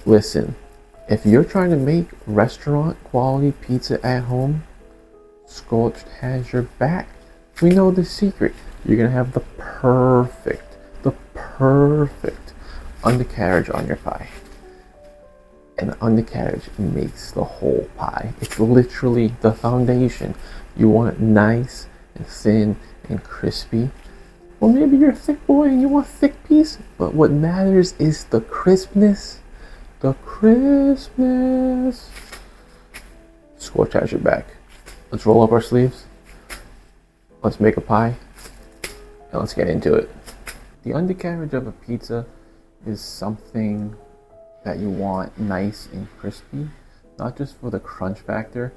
Listen, if you're trying to make restaurant quality pizza at home, Skorch'd has your back. We know the secret. You're gonna have the perfect undercarriage on your pie. And the undercarriage makes the whole pie. It's literally the foundation. You want it nice and thin and crispy. Or maybe you're a thick boy and you want a thick piece. But what matters is the crispness. The crispness. Skorch'd has your back. Let's roll up our sleeves. Let's make a pie. And let's get into it. The undercarriage of a pizza is something that you want nice and crispy, not just for the crunch factor,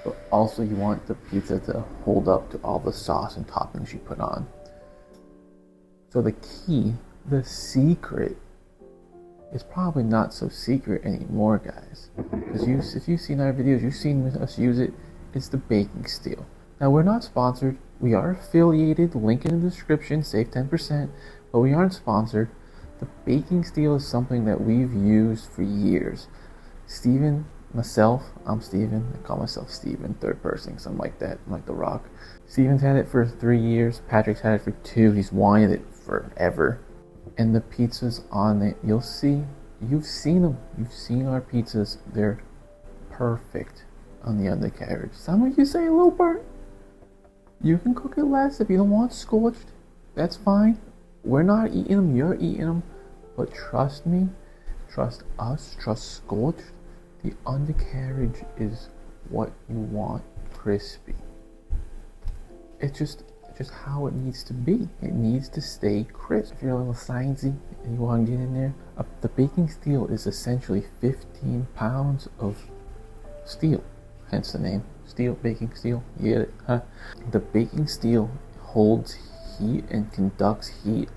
but also you want the pizza to hold up to all the sauce and toppings you put on. So the key, the secret, is probably not so secret anymore, guys. Because if you've seen our videos, you've seen us use it, it's the baking steel. Now, we're not sponsored. We are affiliated, link in the description, save 10%, but we aren't sponsored. The baking steel is something that we've used for years. Steven, myself, I'm Steven. I call myself Steven, third person, something like that, like The Rock. Steven's had it for 3 years. Patrick's had it for 2. He's wanted it forever. And the pizzas on it, you'll see, you've seen them. You've seen our pizzas. They're perfect on the undercarriage. Some of you say a little burnt. You can cook it less if you don't want scorched. That's fine. We're not eating them, you're eating them. But trust me, trust us, trust Skorch'd. The undercarriage is what you want crispy. It's just how it needs to be. It needs to stay crisp. If you're a little sciencey and you want to get in there, the baking steel is essentially 15 pounds of steel. Hence the name, steel, baking steel. You get it, huh? The baking steel holds heat and conducts heat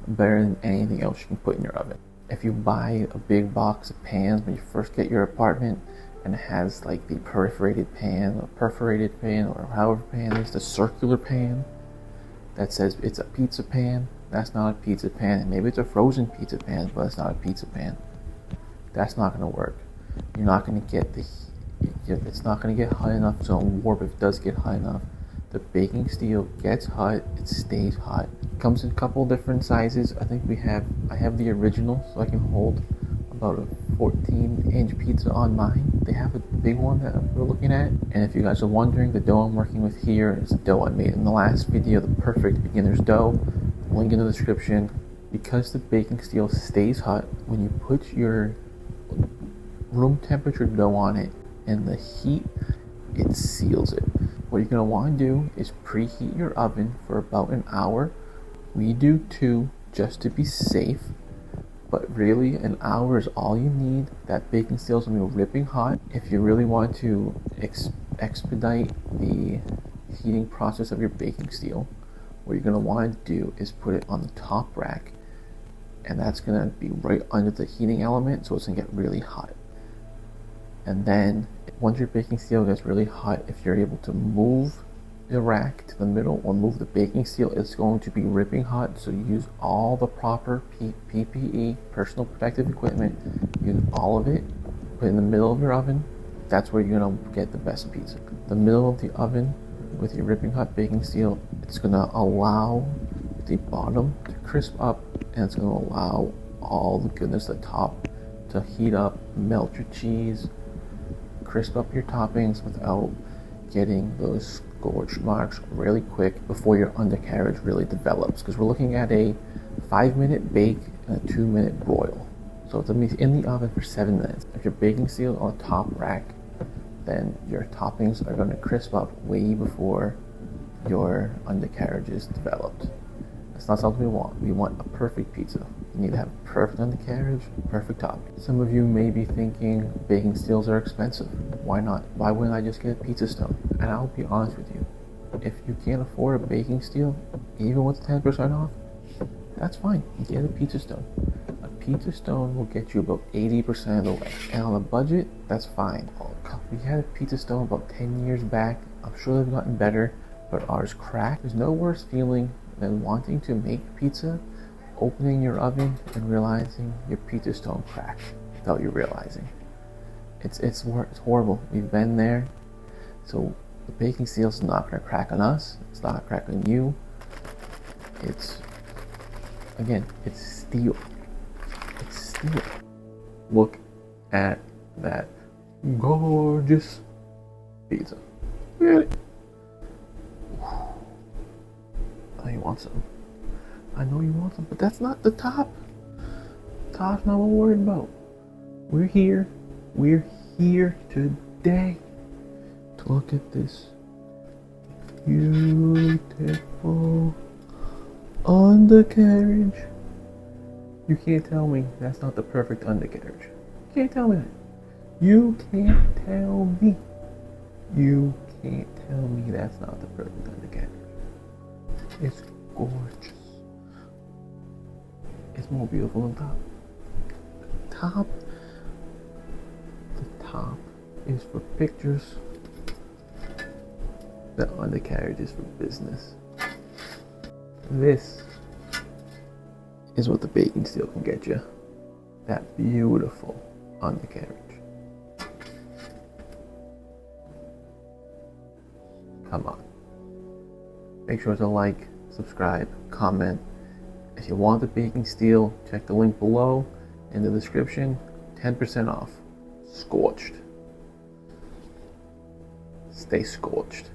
better than anything else you can put in your oven. If you buy a big box of pans when you first get your apartment and it has like the perforated pan or however pan it is, the circular pan that says it's a pizza pan, that's not a pizza pan. And maybe it's a frozen pizza pan, but it's not a pizza pan. That's not going to work. You're not going to get the heat. It's not going to get hot enough, so it'll warp if it does get hot enough. The baking steel gets hot, it stays hot. It comes in a couple different sizes. I think I have the original, so I can hold about a 14-inch pizza on mine. They have a big one that we're looking at. And if you guys are wondering, the dough I'm working with here is the dough I made in the last video, the Perfect Beginner's Dough. Link in the description. Because the baking steel stays hot, when you put your room temperature dough on it and the heat, it seals it. What you're going to want to do is preheat your oven for about an hour. We do 2 just to be safe, but really an hour is all you need. That baking steel is going to be ripping hot. If you really want to expedite the heating process of your baking steel, what you're going to want to do is put it on the top rack, and that's going to be right under the heating element, so it's going to get really hot. And then once your baking steel gets really hot, if you're able to move the rack to the middle or move the baking steel, it's going to be ripping hot. So use all the proper PPE, personal protective equipment, use all of it, put it in the middle of your oven. That's where you're going to get the best pizza. The middle of the oven with your ripping hot baking steel, it's going to allow the bottom to crisp up, and it's going to allow all the goodness at the top to heat up, melt your cheese, crisp up your toppings without getting those scorch marks really quick before your undercarriage really develops, because we're looking at a 5-minute bake and a 2-minute broil. So it's going to be in the oven for 7 minutes. If your baking steel on the top rack, then your toppings are going to crisp up way before your undercarriage is developed. That's not something we want. We want a perfect pizza. You need to have a perfect undercarriage, perfect topping. Some of you may be thinking baking steels are expensive. Why not? Why wouldn't I just get a pizza stone? And I'll be honest with you. If you can't afford a baking steel, even with 10% off, that's fine. Get a pizza stone. A pizza stone will get you about 80% of the way. And on a budget, that's fine. We had a pizza stone about 10 years back. I'm sure they've gotten better, but ours cracked. There's no worse feeling than wanting to make pizza, opening your oven and realizing your pizza stone cracked. without you realizing. It's horrible. We've been there. So the baking steel is not gonna crack on us. It's not gonna crack on you. It's steel. It's steel. Look at that gorgeous pizza. Look at it. I know you want some. I know you want some, but that's not the top. Top's not what we're worried about. We're here today to look at this beautiful undercarriage. You can't tell me that's not the perfect undercarriage. You can't tell me that. You can't tell me. You can't tell me that's not the perfect undercarriage. It's gorgeous. It's more beautiful than top. The top is for pictures. The undercarriage is for business. This is what the baking steel can get you. That beautiful undercarriage. Come on. Make sure to like, subscribe, comment. If you want the baking steel, check the link below in the description. 10% off. Skorch'd. Stay scorched.